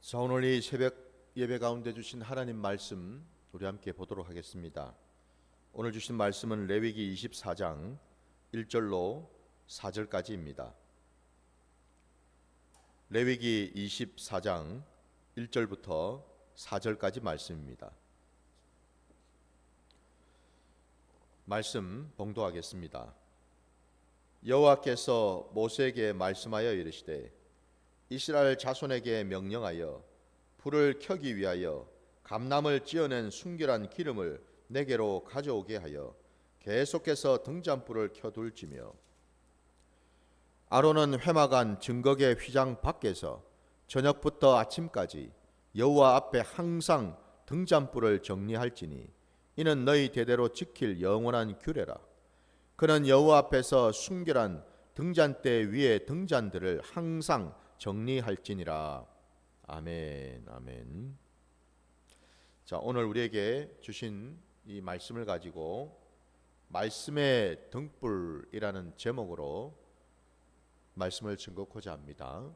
자, 오늘 이 새벽 예배 가운데 주신 하나님 말씀 우리 함께 보도록 하겠습니다. 오늘 주신 말씀은 레위기 24장 1절로 4절까지입니다. 레위기 24장 1절부터 4절까지 말씀입니다. 말씀 봉독하겠습니다. 여호와께서 모세에게 말씀하여 이르시되 이스라엘 자손에게 명령하여 불을 켜기 위하여 감람을 찧어낸 순결한 기름을 내게로 가져오게 하여 계속해서 등잔불을 켜둘지며 아론은 회막안 증거계 휘장 밖에서 저녁부터 아침까지 여호와 앞에 항상 등잔불을 정리할지니 이는 너희 대대로 지킬 영원한 규례라. 그는 여호와 앞에서 순결한 등잔대 위에 등잔들을 항상 정리할지니라. 아멘. 아멘. 자, 오늘 우리에게 주신 이 말씀을 가지고 말씀의 등불이라는 제목으로 말씀을 증거하고자 합니다.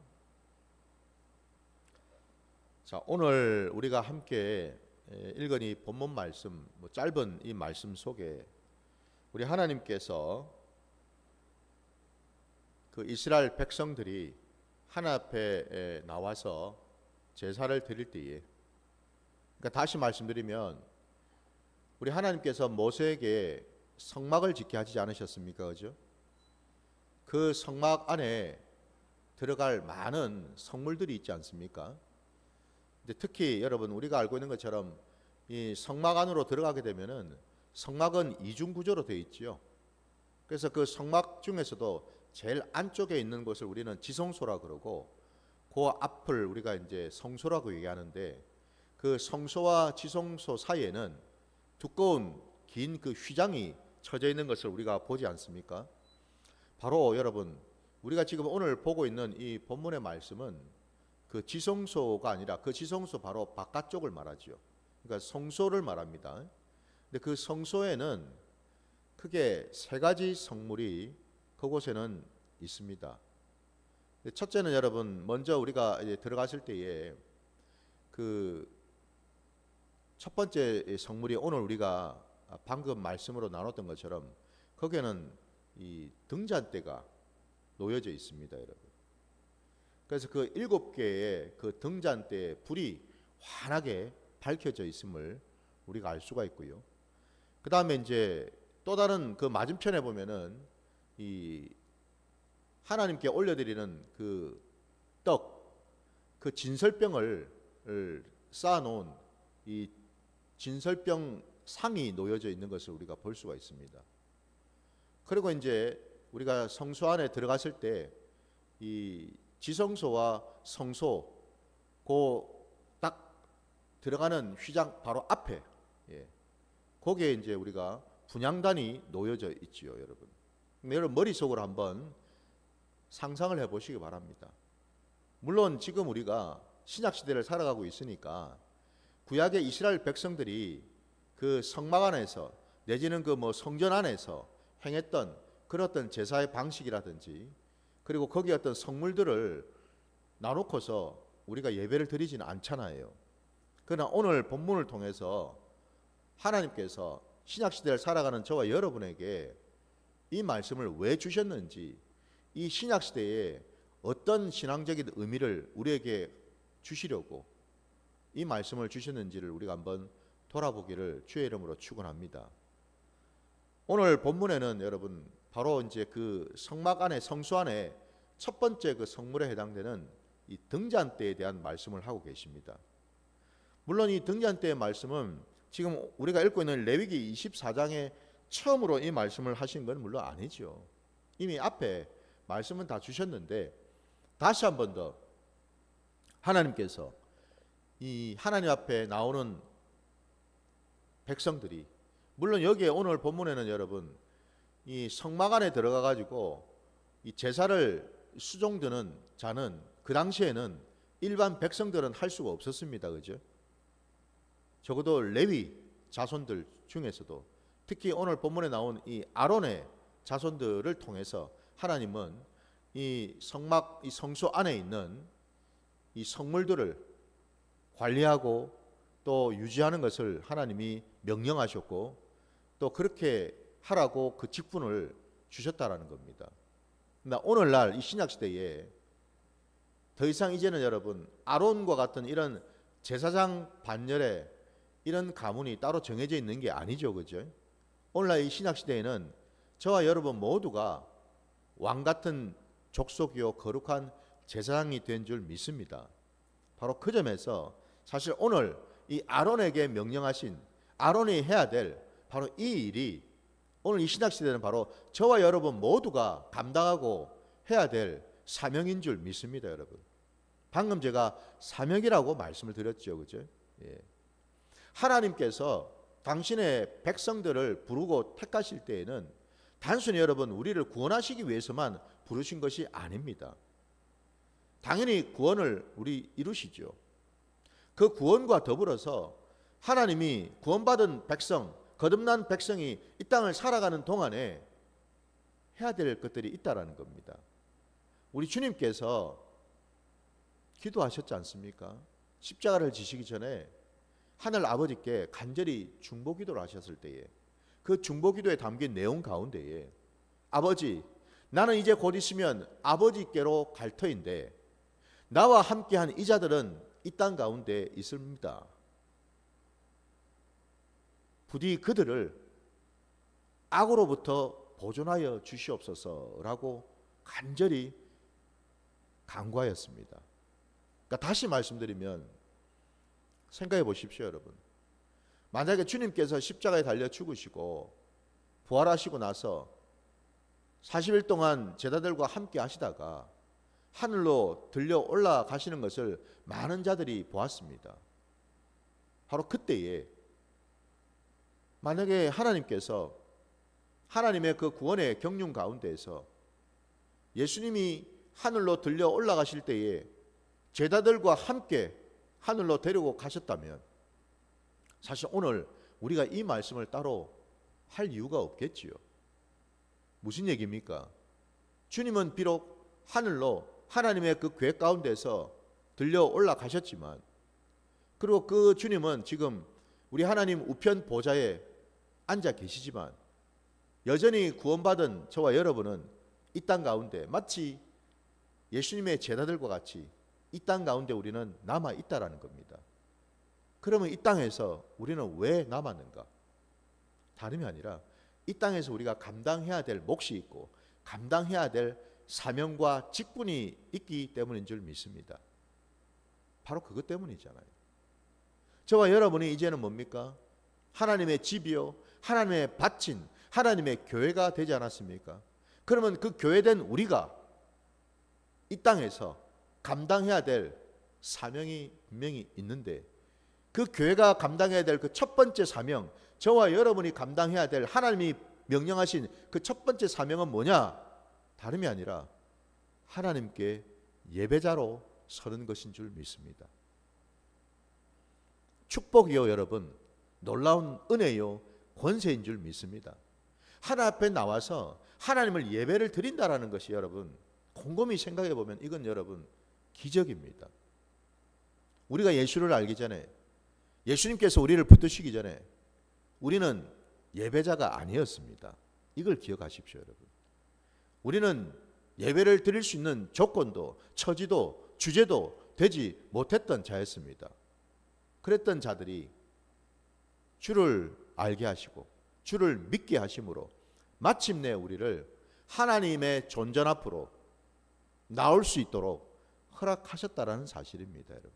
자, 오늘 우리가 함께 읽은 이 본문 말씀, 짧은 이 말씀 속에 우리 하나님께서 그 이스라엘 백성들이 하나님 앞에 나와서 제사를 드릴 때에, 그러니까 다시 말씀드리면 우리 하나님께서 모세에게 성막을 짓게 하지 않으셨습니까? 그죠? 그 성막 안에 들어갈 많은 성물들이 있지 않습니까? 근데 특히 여러분 우리가 알고 있는 것처럼 이 성막 안으로 들어가게 되면은 성막은 이중 구조로 되어 있지요. 그래서 그 성막 중에서도 제일 안쪽에 있는 것을 우리는 지성소라 그러고 그 앞을 우리가 이제 성소라고 얘기하는데 그 성소와 지성소 사이에는 두꺼운 긴 그 휘장이 쳐져 있는 것을 우리가 보지 않습니까? 바로 여러분 우리가 지금 오늘 보고 있는 이 본문의 말씀은 그 지성소가 아니라 그 지성소 바로 바깥쪽을 말하죠. 그러니까 성소를 말합니다. 근데 그 성소에는 크게 세 가지 성물이 그곳에는 있습니다. 첫째는 여러분 먼저 우리가 이제 들어갔을 때에 그 첫 번째 성물이 오늘 우리가 방금 말씀으로 나눴던 것처럼 거기에는 이 등잔대가 놓여져 있습니다, 여러분. 그래서 그 7개의 그 등잔대에 불이 환하게 밝혀져 있음을 우리가 알 수가 있고요. 그 다음에 이제 또 다른 그 맞은편에 보면은 이 하나님께 올려드리는 그 떡, 그 진설병을 쌓아놓은 이 진설병 상이 놓여져 있는 것을 우리가 볼 수가 있습니다. 그리고 이제 우리가 성소 안에 들어갔을 때 이 지성소와 성소 그 딱 들어가는 휘장 바로 앞에 거기에 이제 우리가 분향단이 놓여져 있지요, 여러분. 여러분 머릿속으로 한번 상상을 해보시기 바랍니다. 물론 지금 우리가 신약시대를 살아가고 있으니까 구약의 이스라엘 백성들이 그 성막 안에서 내지는 그 성전 안에서 행했던 그런 어떤 제사의 방식이라든지 그리고 거기 어떤 성물들을 나놓고서 우리가 예배를 드리지는 않잖아요. 그러나 오늘 본문을 통해서 하나님께서 신약시대를 살아가는 저와 여러분에게 이 말씀을 왜 주셨는지, 이 신약시대에 어떤 신앙적인 의미를 우리에게 주시려고 이 말씀을 주셨는지를 우리가 한번 돌아보기를 주의 이름으로 축원합니다. 오늘 본문에는 여러분 바로 이제 그 성막 안에 성소 안에 첫 번째 그 성물에 해당되는 이 등잔대에 대한 말씀을 하고 계십니다. 물론 이 등잔대의 말씀은 지금 우리가 읽고 있는 레위기 24장에 처음으로 이 말씀을 하신 건 물론 아니죠. 이미 앞에 말씀은 다 주셨는데 다시 한 번 더 하나님께서 이 하나님 앞에 나오는 백성들이, 물론 여기에 오늘 본문에는 여러분 이 성막 안에 들어가 가지고 이 제사를 수종드는 자는 그 당시에는 일반 백성들은 할 수가 없었습니다. 그죠? 적어도 레위 자손들 중에서도 특히 오늘 본문에 나온 이 아론의 자손들을 통해서 하나님은 이 성막, 이 성소 안에 있는 이 성물들을 관리하고 또 유지하는 것을 하나님이 명령하셨고 또 그렇게 하라고 그 직분을 주셨다라는 겁니다. 그러나 오늘날 이 신약 시대에 더 이상 이제는 여러분 아론과 같은 이런 제사장 반열에 이런 가문이 따로 정해져 있는 게 아니죠, 그죠? 오늘날 이 신약 시대에는 저와 여러분 모두가 왕 같은 족속이요 거룩한 제사장이 된 줄 믿습니다. 바로 그 점에서 사실 오늘 이 아론에게 명령하신 아론이 해야 될 바로 이 일이 오늘 이 신약 시대는 바로 저와 여러분 모두가 감당하고 해야 될 사명인 줄 믿습니다, 여러분. 방금 제가 사명이라고 말씀을 드렸죠, 그죠? 예. 하나님께서 당신의 백성들을 부르고 택하실 때에는 단순히 여러분 우리를 구원하시기 위해서만 부르신 것이 아닙니다. 당연히 구원을 우리 이루시죠. 그 구원과 더불어서 하나님이 구원받은 백성, 거듭난 백성이 이 땅을 살아가는 동안에 해야 될 것들이 있다라는 겁니다. 우리 주님께서 기도하셨지 않습니까? 십자가를 지시기 전에 하늘 아버지께 간절히 중보기도를 하셨을 때에 그 중보기도에 담긴 내용 가운데에 아버지, 나는 이제 곧 있으면 아버지께로 갈 터인데 나와 함께한 이 자들은 이 땅 가운데 있습니다. 부디 그들을 악으로부터 보존하여 주시옵소서라고 간절히 간구하였습니다. 그러니까 다시 말씀드리면 생각해 보십시오, 여러분. 만약에 주님께서 십자가에 달려 죽으시고 부활하시고 나서 40일 동안 제자들과 함께 하시다가 하늘로 들려 올라가시는 것을 많은 자들이 보았습니다. 바로 그때에 만약에 하나님께서 하나님의 그 구원의 경륜 가운데에서 예수님이 하늘로 들려 올라가실 때에 제자들과 함께 하늘로 데리고 가셨다면 사실 오늘 우리가 이 말씀을 따로 할 이유가 없겠지요. 무슨 얘기입니까? 주님은 비록 하늘로 하나님의 그 계획 가운데서 들려 올라가셨지만 그리고 그 주님은 지금 우리 하나님 우편 보좌에 앉아 계시지만 여전히 구원받은 저와 여러분은 이 땅 가운데 마치 예수님의 제자들과 같이 이 땅 가운데 우리는 남아 있다라는 겁니다. 그러면 이 땅에서 우리는 왜 남았는가? 다름이 아니라 이 땅에서 우리가 감당해야 될 몫이 있고 감당해야 될 사명과 직분이 있기 때문인 줄 믿습니다. 바로 그것 때문이잖아요. 저와 여러분이 이제는 뭡니까? 하나님의 집이요 하나님의 밭인 하나님의 교회가 되지 않았습니까? 그러면 그 교회된 우리가 이 땅에서 감당해야 될 사명이 분명히 있는데 그 교회가 감당해야 될 그 첫 번째 사명, 저와 여러분이 감당해야 될 하나님이 명령하신 그 첫 번째 사명은 뭐냐? 다름이 아니라 하나님께 예배자로 서는 것인 줄 믿습니다. 축복이요 여러분, 놀라운 은혜요 권세인 줄 믿습니다. 하나님 앞에 나와서 하나님을 예배를 드린다라는 것이 여러분 곰곰이 생각해 보면 이건 여러분 기적입니다. 우리가 예수를 알기 전에 예수님께서 우리를 붙드시기 전에 우리는 예배자가 아니었습니다. 이걸 기억하십시오, 여러분. 우리는 예배를 드릴 수 있는 조건도 처지도 주제도 되지 못했던 자였습니다. 그랬던 자들이 주를 알게 하시고 주를 믿게 하심으로 마침내 우리를 하나님의 존전 앞으로 나올 수 있도록 허락하셨다라는 사실입니다, 여러분.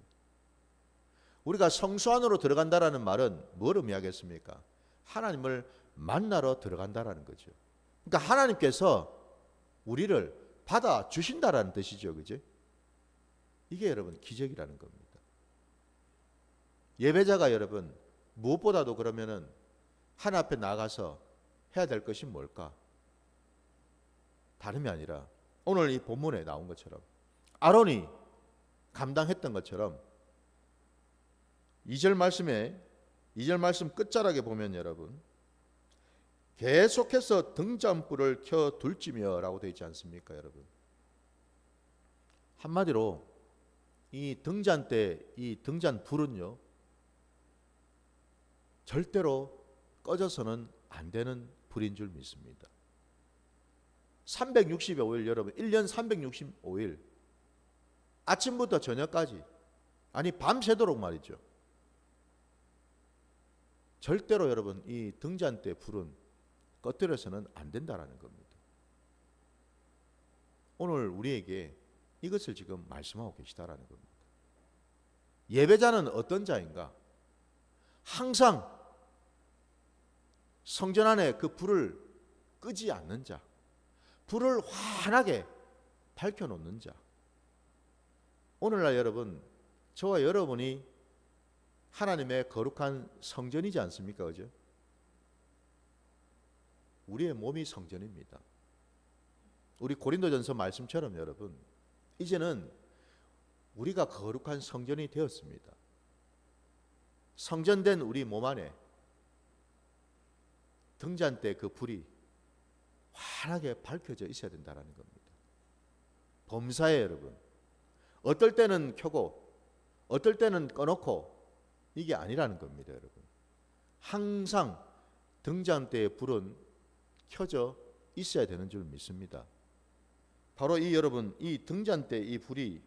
우리가 성소 안으로 들어간다라는 말은 뭘 의미하겠습니까? 하나님을 만나러 들어간다라는 거죠. 그러니까 하나님께서 우리를 받아 주신다라는 뜻이죠, 그죠? 이게 여러분 기적이라는 겁니다. 예배자가 여러분 무엇보다도 그러면은 하나님 앞에 나가서 해야 될 것이 뭘까? 다름이 아니라 오늘 이 본문에 나온 것처럼 아론이 감당했던 것처럼 2절 말씀 끝자락에 보면 여러분 계속해서 등잔불을 켜 둘지며 라고 되어 있지 않습니까, 여러분? 한마디로 이 등잔 때 이 등잔 불은요 절대로 꺼져서는 안 되는 불인 줄 믿습니다. 365일 여러분 1년 365일 아침부터 저녁까지 아니 밤새도록 말이죠. 절대로 여러분 이 등잔대 불은 꺼뜨려서는 안 된다라는 겁니다. 오늘 우리에게 이것을 지금 말씀하고 계시다라는 겁니다. 예배자는 어떤 자인가? 항상 성전 안에 그 불을 끄지 않는 자, 불을 환하게 밝혀놓는 자. 오늘날 여러분, 저와 여러분이 하나님의 거룩한 성전이지 않습니까? 그죠? 우리의 몸이 성전입니다. 우리 고린도전서 말씀처럼 여러분, 이제는 우리가 거룩한 성전이 되었습니다. 성전된 우리 몸 안에 등잔대 그 불이 환하게 밝혀져 있어야 된다는 겁니다. 범사에 여러분, 어떨 때는 켜고 어떨 때는 꺼놓고 이게 아니라는 겁니다. 여러분, 항상 등잔대의 불은 켜져 있어야 되는 줄 믿습니다. 바로 이 여러분, 이 등잔대 이 불이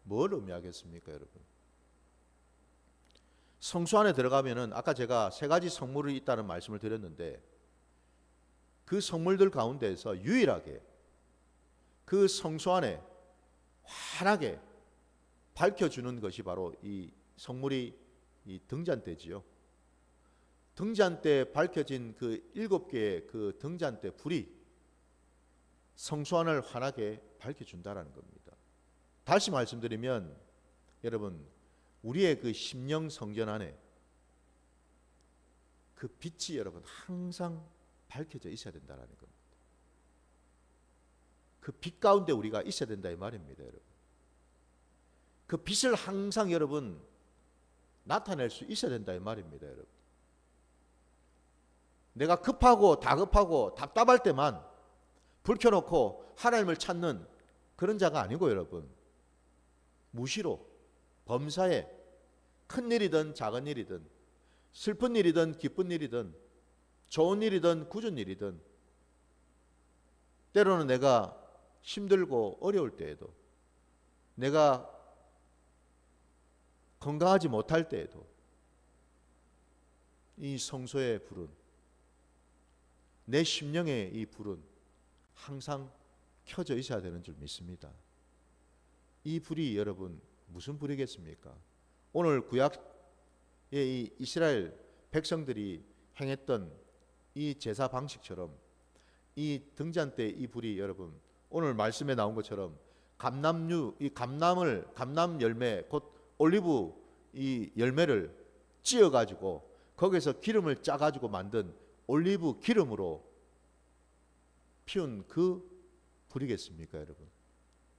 뭘 의미하겠습니까? 여러분, 성소 안에 들어가면은 아까 제가 세 가지 성물이 있다는 말씀을 드렸는데, 그 성물들 가운데에서 유일하게 그 성소 안에 환하게 밝혀주는 것이 바로 이 성물이 이 등잔대지요. 등잔대에 밝혀진 그 7개의 그 등잔대 불이 성소 안을 환하게 밝혀준다라는 겁니다. 다시 말씀드리면 여러분, 우리의 그 심령 성전 안에 그 빛이 여러분 항상 밝혀져 있어야 된다는 겁니다. 그 빛 가운데 우리가 있어야 된다 이 말입니다. 여러분, 그 빛을 항상 여러분 나타낼 수 있어야 된다 이 말입니다. 여러분, 내가 급하고 다급하고 답답할 때만 불 켜놓고 하나님을 찾는 그런 자가 아니고 여러분, 무시로 범사에 큰 일이든 작은 일이든 슬픈 일이든 기쁜 일이든 좋은 일이든 굳은 일이든 때로는 내가 힘들고 어려울 때에도 내가 건강하지 못할 때에도 이 성소의 불은 내 심령의 이 불은 항상 켜져 있어야 되는 줄 믿습니다. 이 불이 여러분 무슨 불이겠습니까? 오늘 구약의 이 이스라엘 백성들이 행했던 이 제사 방식처럼 이 등잔대 이 불이 여러분 오늘 말씀에 나온 것처럼 감람류 이 감람 열매 곧 올리브 이 열매를 찧어 가지고 거기서 기름을 짜 가지고 만든 올리브 기름으로 피운 그 불이겠습니까, 여러분?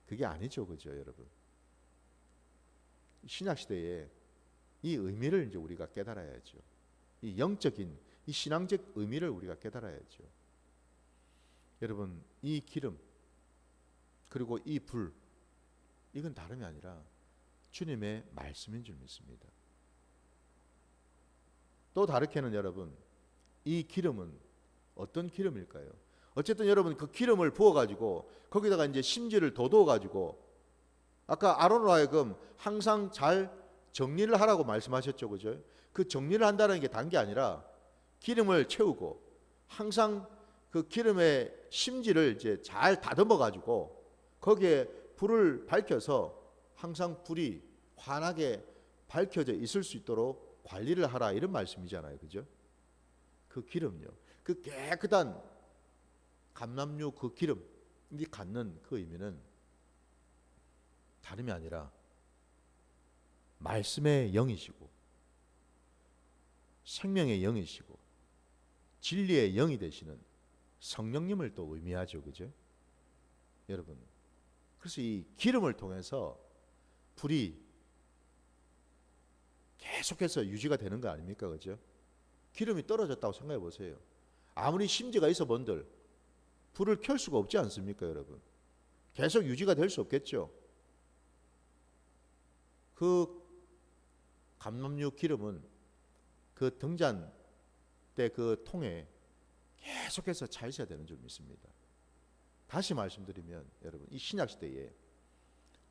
그게 아니죠, 그죠, 여러분? 신약 시대에 이 의미를 이제 우리가 깨달아야죠. 이 영적인 이 신앙적 의미를 우리가 깨달아야죠. 여러분, 이 기름 그리고 이 불, 이건 다름이 아니라 주님의 말씀인 줄 믿습니다. 또 다르게는 여러분, 이 기름은 어떤 기름일까요? 어쨌든 여러분 그 기름을 부어가지고 거기다가 이제 심지를 돋워가지고 아까 아론으로 하여금 항상 잘 정리를 하라고 말씀하셨죠, 그죠? 그 정리를 한다는 게 단 게 아니라 기름을 채우고 항상 그 기름의 심지를 이제 잘 다듬어 가지고 거기에 불을 밝혀서 항상 불이 환하게 밝혀져 있을 수 있도록 관리를 하라 이런 말씀이잖아요, 그죠? 그 기름요, 그 깨끗한 감람류 그 기름이 갖는 그 의미는 다름이 아니라 말씀의 영이시고 생명의 영이시고 진리의 영이 되시는 성령님을 또 의미하죠, 그죠? 여러분, 그래서 이 기름을 통해서 불이 계속해서 유지가 되는 거 아닙니까, 그죠? 기름이 떨어졌다고 생각해 보세요. 아무리 심지가 있어 본들 불을 켤 수가 없지 않습니까, 여러분? 계속 유지가 될 수 없겠죠. 그 감람유 기름은 그 등잔 때 그 통에 계속해서 차 있어야 되는 줄 믿습니다. 다시 말씀드리면 여러분, 이 신약 시대에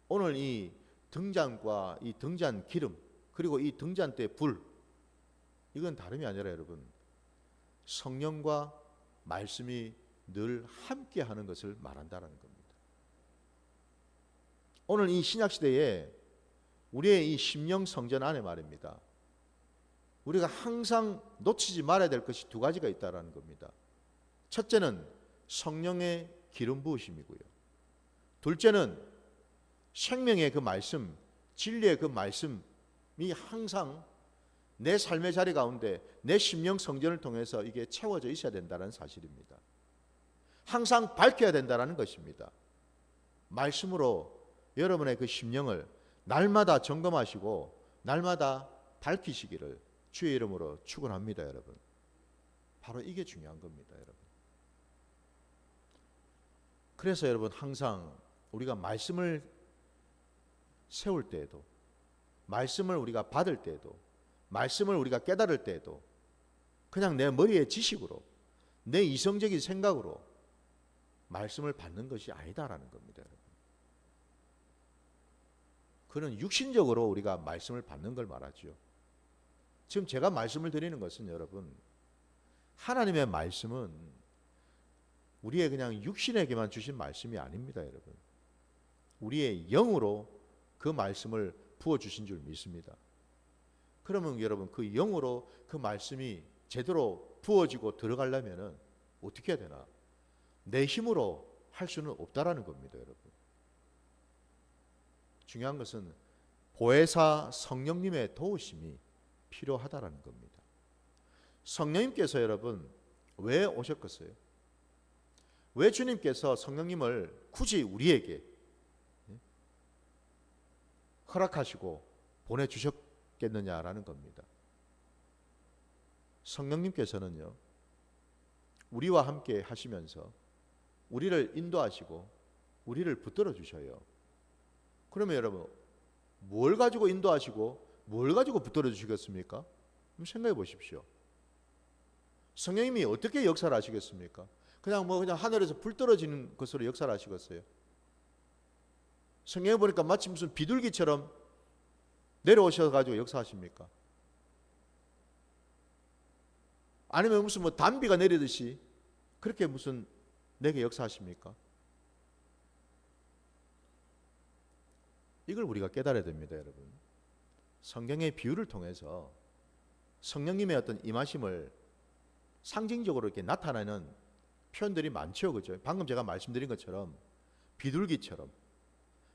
오늘 이 등잔과 이 등잔 기름, 그리고 이 등잔 때 불, 이건 다름이 아니라 여러분, 성령과 말씀이 늘 함께 하는 것을 말한다는 겁니다. 오늘 이 신약 시대에 우리의 이 심령 성전 안에 말입니다, 우리가 항상 놓치지 말아야 될 것이 두 가지가 있다는 겁니다. 첫째는 성령의 기름 부으심이고요. 둘째는 생명의 그 말씀, 진리의 그 말씀이 항상 내 삶의 자리 가운데 내 심령 성전을 통해서 이게 채워져 있어야 된다는 사실입니다. 항상 밝혀야 된다는 것입니다. 말씀으로 여러분의 그 심령을 날마다 점검하시고 날마다 밝히시기를 주의 이름으로 축원합니다, 여러분. 바로 이게 중요한 겁니다, 여러분. 그래서 여러분, 항상 우리가 말씀을 세울 때에도, 말씀을 우리가 받을 때에도, 말씀을 우리가 깨달을 때에도 그냥 내 머리의 지식으로, 내 이성적인 생각으로 말씀을 받는 것이 아니다라는 겁니다, 여러분. 그는 육신적으로 우리가 말씀을 받는 걸 말하죠. 지금 제가 말씀을 드리는 것은 여러분, 하나님의 말씀은 우리의 그냥 육신에게만 주신 말씀이 아닙니다, 여러분. 우리의 영으로 그 말씀을 부어주신 줄 믿습니다. 그러면 여러분, 그 영으로 그 말씀이 제대로 부어지고 들어가려면 어떻게 해야 되나? 내 힘으로 할 수는 없다라는 겁니다, 여러분. 중요한 것은 보혜사 성령님의 도우심이 필요하다라는 겁니다. 성령님께서 여러분 왜 오셨겠어요? 왜 주님께서 성령님을 굳이 우리에게 허락하시고 보내주셨겠느냐라는 겁니다. 성령님께서는요, 우리와 함께 하시면서 우리를 인도하시고 우리를 붙들어 주셔요. 그러면 여러분, 뭘 가지고 인도하시고 뭘 가지고 붙들어 주시겠습니까? 생각해 보십시오. 성령님이 어떻게 역사를 하시겠습니까? 그냥 하늘에서 불 떨어지는 것으로 역사를 하시겠어요? 성경에 보니까 마치 무슨 비둘기처럼 내려오셔가지고 역사하십니까? 아니면 무슨 단비가 내리듯이 그렇게 무슨 내게 역사하십니까? 이걸 우리가 깨달아야 됩니다, 여러분. 성경의 비유를 통해서 성령님의 어떤 임하심을 상징적으로 이렇게 나타내는 표현들이 많죠, 그죠? 방금 제가 말씀드린 것처럼 비둘기처럼,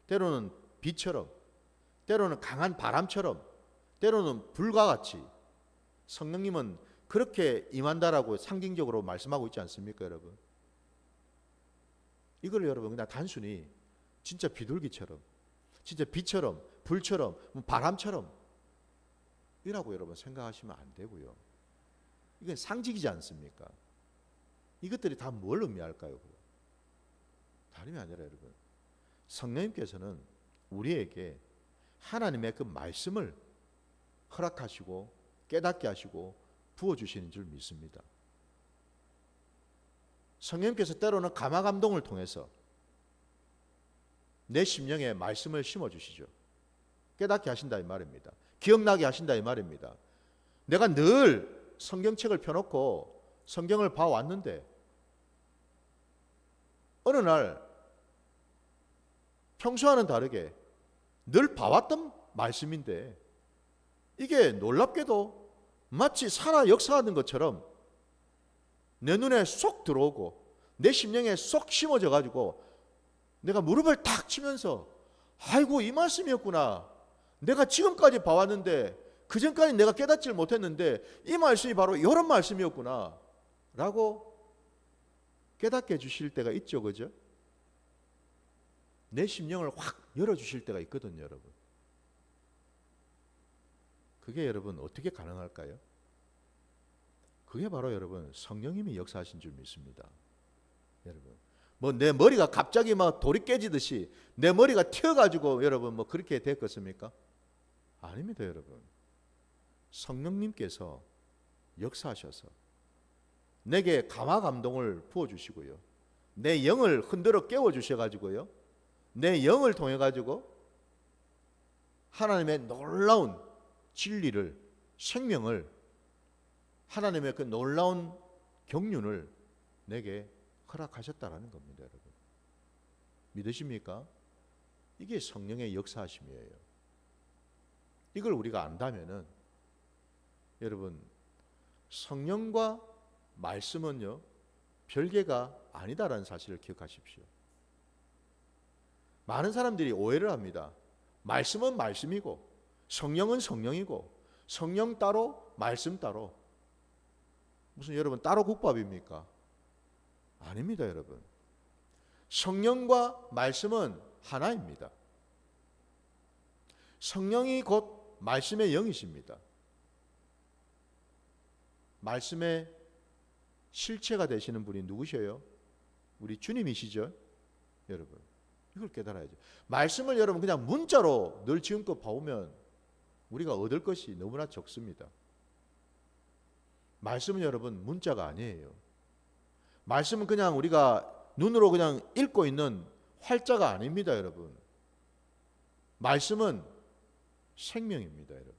때로는 비처럼, 때로는 강한 바람처럼, 때로는 불과 같이 성령님은 그렇게 임한다라고 상징적으로 말씀하고 있지 않습니까, 여러분? 이걸 여러분 그냥 단순히 진짜 비둘기처럼, 진짜 비처럼, 불처럼, 바람처럼 이라고 여러분 생각하시면 안 되고요. 이건 상징이지 않습니까? 이것들이 다 뭘 의미할까요? 다름이 아니라 여러분, 성령님께서는 우리에게 하나님의 그 말씀을 허락하시고 깨닫게 하시고 부어주시는 줄 믿습니다. 성령님께서 때로는 감화 감동을 통해서 내 심령에 말씀을 심어주시죠. 깨닫게 하신다 이 말입니다. 기억나게 하신다 이 말입니다. 내가 늘 성경책을 펴놓고 성경을 봐왔는데 어느 날 평소와는 다르게 늘 봐왔던 말씀인데 이게 놀랍게도 마치 살아 역사하는 것처럼 내 눈에 쏙 들어오고 내 심령에 쏙 심어져 가지고 내가 무릎을 탁 치면서 아이고 이 말씀이었구나. 내가 지금까지 봐왔는데 그전까지 내가 깨닫지를 못했는데 이 말씀이 바로 이런 말씀이었구나 라고 깨닫게 해주실 때가 있죠, 그죠? 내 심령을 확 열어주실 때가 있거든요, 여러분. 그게 여러분 어떻게 가능할까요? 그게 바로 여러분 성령님이 역사하신 줄 믿습니다. 여러분, 내 머리가 갑자기 막 돌이 깨지듯이 내 머리가 튀어가지고 여러분 그렇게 됐겠습니까? 아닙니다, 여러분. 성령님께서 역사하셔서 내게 감화 감동을 부어주시고요, 내 영을 흔들어 깨워주셔가지고요, 내 영을 통해가지고 하나님의 놀라운 진리를, 생명을, 하나님의 그 놀라운 경륜을 내게 허락하셨다라는 겁니다, 여러분. 믿으십니까? 이게 성령의 역사하심이에요. 이걸 우리가 안다면은 여러분, 성령과 말씀은요 별개가 아니다라는 사실을 기억하십시오. 많은 사람들이 오해를 합니다. 말씀은 말씀이고 성령은 성령이고 성령 따로 말씀 따로. 무슨 여러분 따로 국밥입니까? 아닙니다, 여러분. 성령과 말씀은 하나입니다. 성령이 곧 말씀의 영이십니다. 말씀의 실체가 되시는 분이 누구셔요? 우리 주님이시죠, 여러분. 이걸 깨달아야죠. 말씀을 여러분 그냥 문자로 늘 지금껏 봐오면 우리가 얻을 것이 너무나 적습니다. 말씀은 여러분 문자가 아니에요. 말씀은 그냥 우리가 눈으로 그냥 읽고 있는 활자가 아닙니다, 여러분. 말씀은 생명입니다, 여러분.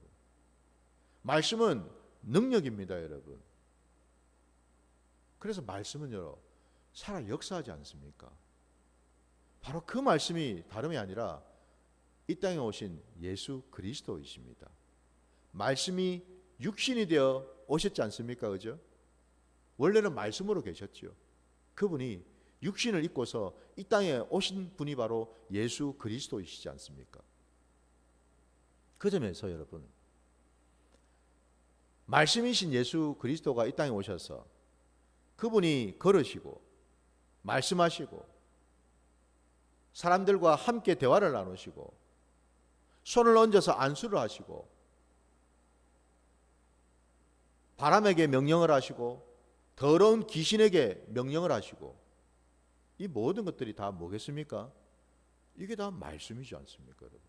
말씀은 능력입니다, 여러분. 그래서 말씀은 살아 역사하지 않습니까? 바로 그 말씀이 다름이 아니라 이 땅에 오신 예수 그리스도이십니다. 말씀이 육신이 되어 오셨지 않습니까? 그죠? 원래는 말씀으로 계셨죠. 그분이 육신을 입고서 이 땅에 오신 분이 바로 예수 그리스도이시지 않습니까? 그 점에서 여러분, 말씀이신 예수 그리스도가 이 땅에 오셔서 그분이 걸으시고 말씀하시고 사람들과 함께 대화를 나누시고 손을 얹어서 안수를 하시고 바람에게 명령을 하시고 더러운 귀신에게 명령을 하시고, 이 모든 것들이 다 뭐겠습니까? 이게 다 말씀이지 않습니까, 여러분?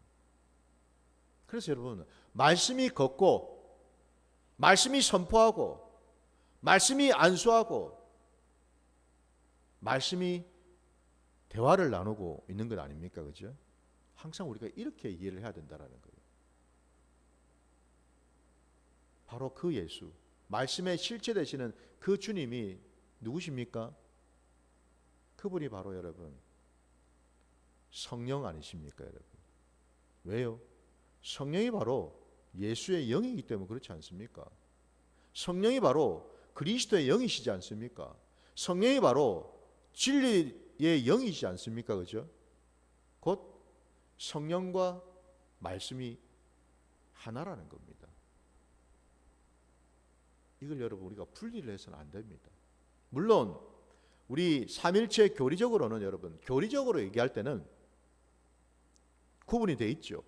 그래서 여러분, 말씀이 걷고 말씀이 선포하고 말씀이 안수하고 말씀이 대화를 나누고 있는 것 아닙니까? 그죠? 항상 우리가 이렇게 이해를 해야 된다는 거예요. 바로 그 예수, 말씀의 실체 되시는 그 주님이 누구십니까? 그분이 바로 여러분 성령 아니십니까, 여러분? 왜요? 성령이 바로 예수의 영이기 때문에 그렇지 않습니까? 성령이 바로 그리스도의 영이시지 않습니까? 성령이 바로 진리의 영이시지 않습니까? 그죠? 곧 성령과 말씀이 하나라는 겁니다. 이걸 여러분 우리가 분리를 해서는 안 됩니다. 물론 우리 삼일체 교리적으로는 여러분, 교리적으로 얘기할 때는 구분이 돼 있죠.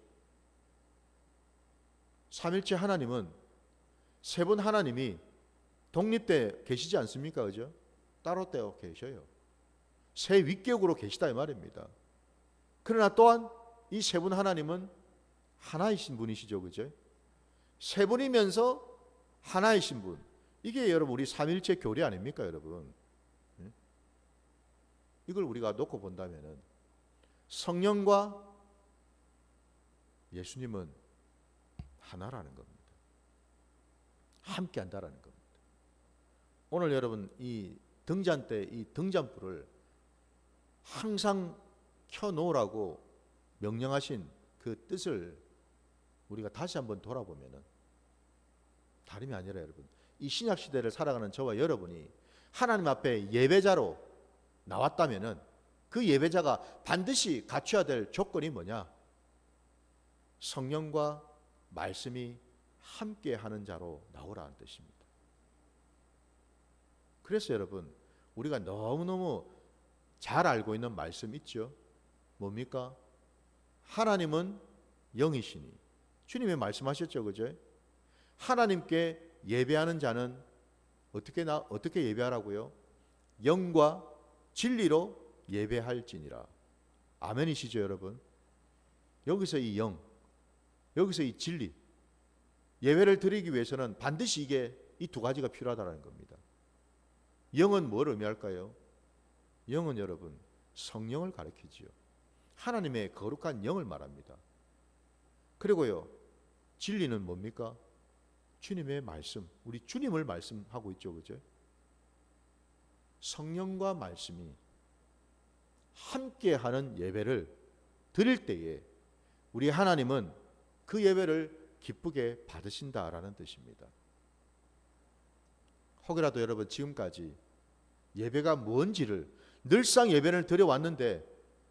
삼일체 하나님은 세 분 하나님이 독립돼 계시지 않습니까? 그죠? 따로 떼어 계셔요. 세 위격으로 계시다 이 말입니다. 그러나 또한 이 세 분 하나님은 하나이신 분이시죠. 그죠? 세 분이면서 하나이신 분. 이게 여러분 우리 삼일체 교리 아닙니까, 여러분? 이걸 우리가 놓고 본다면은 성령과 예수님은 하나라는 겁니다. 함께 한다라는 겁니다. 오늘 여러분 이 등잔 때 이 등잔불을 항상 켜놓으라고 명령하신 그 뜻을 우리가 다시 한번 돌아보면은 다름이 아니라 여러분, 이 신약 시대를 살아가는 저와 여러분이 하나님 앞에 예배자로 나왔다면은 그 예배자가 반드시 갖춰야 될 조건이 뭐냐? 성령과 말씀이 함께 하는 자로 나오라는 뜻입니다. 그래서 여러분, 우리가 너무너무 잘 알고 있는 말씀 있죠? 뭡니까? 하나님은 영이시니, 주님이 말씀하셨죠, 그죠? 하나님께 예배하는 자는 어떻게 예배하라고요? 영과 진리로 예배할지니라. 아멘이시죠, 여러분? 여기서 이 영, 여기서 이 진리, 예배를 드리기 위해서는 반드시 이게 이 두 가지가 필요하다는 겁니다. 영은 뭘 의미할까요? 영은 여러분 성령을 가리키지요. 하나님의 거룩한 영을 말합니다. 그리고요, 진리는 뭡니까? 주님의 말씀, 우리 주님을 말씀하고 있죠, 그죠? 성령과 말씀이 함께하는 예배를 드릴 때에 우리 하나님은 그 예배를 기쁘게 받으신다라는 뜻입니다. 혹여라도 여러분 지금까지 예배가 뭔지를, 늘상 예배를 드려왔는데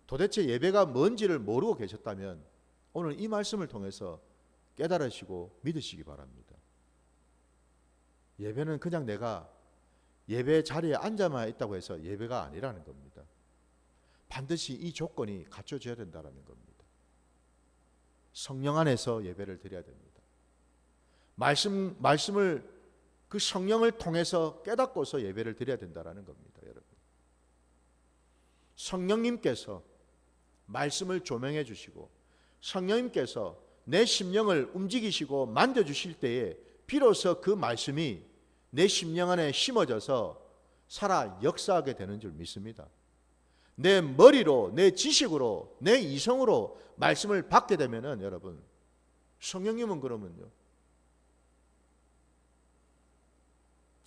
도대체 예배가 뭔지를 모르고 계셨다면 오늘 이 말씀을 통해서 깨달으시고 믿으시기 바랍니다. 예배는 그냥 내가 예배 자리에 앉아만 있다고 해서 예배가 아니라는 겁니다. 반드시 이 조건이 갖춰져야 된다는 겁니다. 성령 안에서 예배를 드려야 됩니다. 말씀을 그 성령을 통해서 깨닫고서 예배를 드려야 된다는 겁니다, 여러분. 성령님께서 말씀을 조명해 주시고 성령님께서 내 심령을 움직이시고 만져주실 때에 비로소 그 말씀이 내 심령 안에 심어져서 살아 역사하게 되는 줄 믿습니다. 내 머리로, 내 지식으로, 내 이성으로 말씀을 받게 되면은 여러분, 성령님은 그러면요,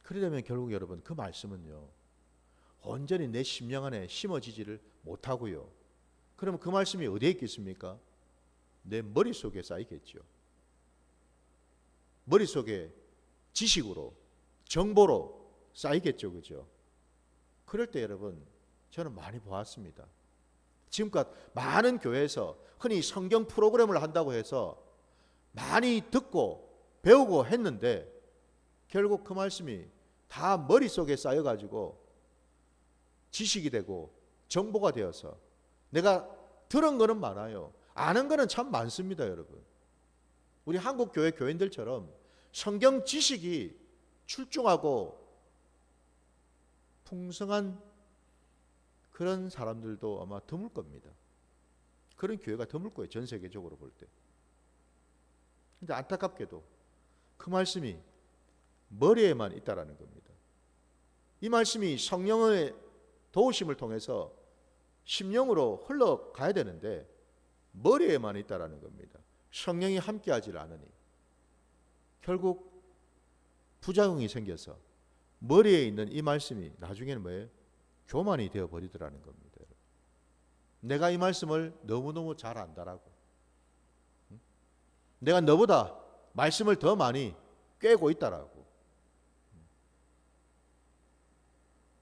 그러려면 결국 여러분 그 말씀은요 온전히 내 심령 안에 심어지지를 못하고요. 그러면 그 말씀이 어디에 있겠습니까? 내 머릿속에 쌓이겠죠. 머릿속에 지식으로, 정보로 쌓이겠죠, 그죠? 그럴 때 여러분, 저는 많이 보았습니다. 지금껏 많은 교회에서 흔히 성경 프로그램을 한다고 해서 많이 듣고 배우고 했는데 결국 그 말씀이 다 머릿속에 쌓여가지고 지식이 되고 정보가 되어서 내가 들은 거는 많아요. 아는 거는 참 많습니다, 여러분. 우리 한국 교회 교인들처럼 성경 지식이 출중하고 풍성한 그런 사람들도 아마 드물 겁니다. 그런 교회가 드물 거예요, 전 세계적으로 볼 때. 근데 안타깝게도 그 말씀이 머리에만 있다라는 겁니다. 이 말씀이 성령의 도우심을 통해서 심령으로 흘러가야 되는데 머리에만 있다라는 겁니다. 성령이 함께하지 않으니 결국 부작용이 생겨서 머리에 있는 이 말씀이 나중에는 뭐예요? 교만이 되어버리더라는 겁니다. 내가 이 말씀을 너무너무 잘 안다라고, 내가 너보다 말씀을 더 많이 꿰고 있다라고.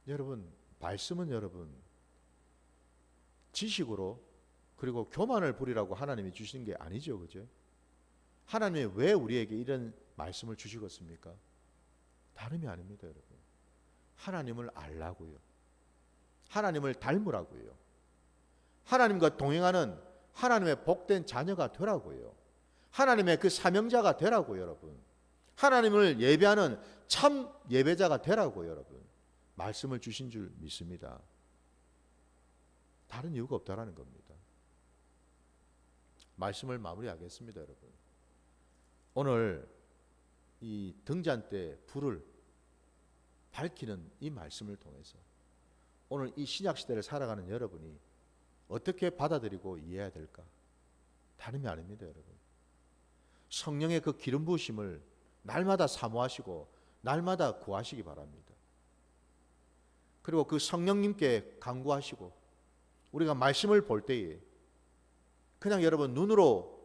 여러분, 말씀은 여러분 지식으로 그리고 교만을 부리라고 하나님이 주신 게 아니죠, 그죠? 하나님이 왜 우리에게 이런 말씀을 주시겠습니까? 다름이 아닙니다, 여러분. 하나님을 알라고요. 하나님을 닮으라고요. 하나님과 동행하는 하나님의 복된 자녀가 되라고요. 하나님의 그 사명자가 되라고요, 여러분. 하나님을 예배하는 참 예배자가 되라고요, 여러분. 말씀을 주신 줄 믿습니다. 다른 이유가 없다라는 겁니다. 말씀을 마무리하겠습니다, 여러분. 오늘 이 등잔대 불을 밝히는 이 말씀을 통해서 오늘 이 신약 시대를 살아가는 여러분이 어떻게 받아들이고 이해해야 될까? 다름이 아닙니다, 여러분. 성령의 그 기름 부으심을 날마다 사모하시고 날마다 구하시기 바랍니다. 그리고 그 성령님께 간구하시고 우리가 말씀을 볼 때에 그냥 여러분 눈으로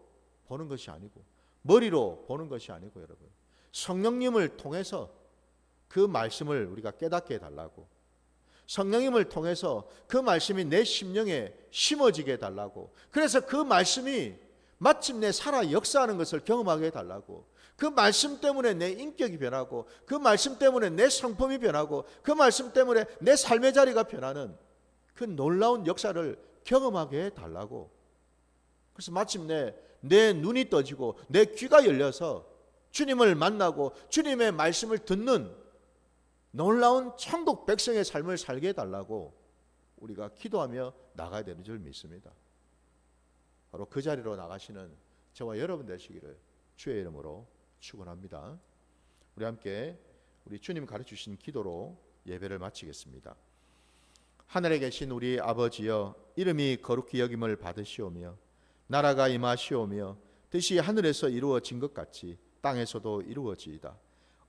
보는 것이 아니고 머리로 보는 것이 아니고 여러분 성령님을 통해서 그 말씀을 우리가 깨닫게 해달라고, 성령님을 통해서 그 말씀이 내 심령에 심어지게 해달라고, 그래서 그 말씀이 마침내 살아 역사하는 것을 경험하게 해달라고, 그 말씀 때문에 내 인격이 변하고 그 말씀 때문에 내 성품이 변하고 그 말씀 때문에 내 삶의 자리가 변하는 그 놀라운 역사를 경험하게 해달라고. 그래서 마침내 내 눈이 떠지고 내 귀가 열려서 주님을 만나고 주님의 말씀을 듣는 놀라운 천국 백성의 삶을 살게 해달라고 우리가 기도하며 나가야 되는 줄 믿습니다. 바로 그 자리로 나가시는 저와 여러분 되시기를 주의 이름으로 축원합니다. 우리 함께 우리 주님 가르치신 기도로 예배를 마치겠습니다. 하늘에 계신 우리 아버지여, 이름이 거룩히 여김을 받으시오며 나라가 임하시오며 뜻이 하늘에서 이루어진 것 같이 땅에서도 이루어지이다.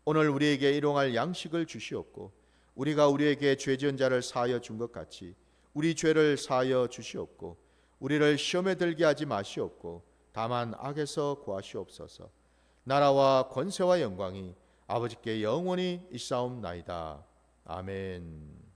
오늘 우리에게 일용할 양식을 주시옵고 우리가 우리에게 죄 지은 자를 사하여 준 것 같이 우리 죄를 사하여 주시옵고 우리를 시험에 들게 하지 마시옵고 다만 악에서 구하시옵소서. 나라와 권세와 영광이 아버지께 영원히 있사옵나이다. 아멘.